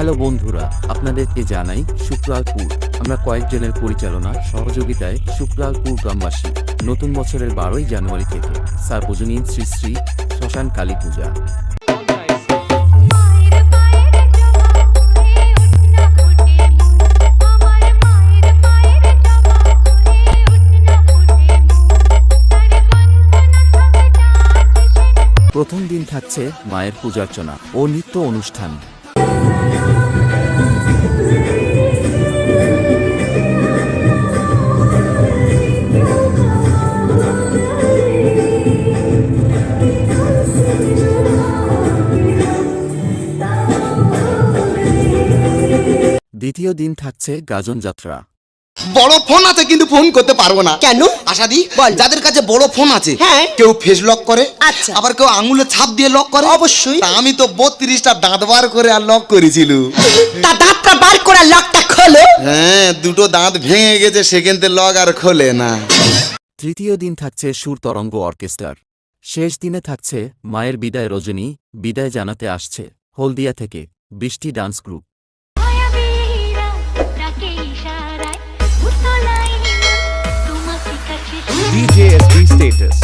Hello বন্ধুরা, আপনাদেরকে জানাই শুক্লালপুর। আমরা কয়েকজনের পরিচালনা সহযোগিতায় শুক্লালপুর গ্রামবাসী নতুন বছরের 12ই জানুয়ারি থেকে সার্বজনীন শ্রী শ্রী শ্মশান কালী পূজা। প্রথম দিন থাকছে মায়ের পূজার্চনা ও নৃত্য অনুষ্ঠান। দ্বিতীয় দিন থাকছে গাজন যাত্রা। বড় ফোন আছে কিন্তু ফোন করতে পারবো না। কেন? আশাদি, বল। যাদের কাছে বড় ফোন আছে, হ্যাঁ। কেউ ফেস লক করে, আচ্ছা। আবার কেউ আঙুলে ছাপ দিয়ে লক করে। অবশ্যই। তা আমি তো 32টা দাঁত বার করে আর লক করেছিল। তা দাঁতটা বার করা লকটা খোলো। হ্যাঁ, দুটো দাঁত ভেঙে গেছে, সেখানে লক আর খোলে না। তৃতীয় দিন থাকছে সুর তরঙ্গ অর্কেস্ট্রার। শেষ দিনে থাকছে মায়ের বিদায় রজনী। বিদায় জানাতে আসছে হলদিয়া থেকে বৃষ্টি dance group. DJ SB Status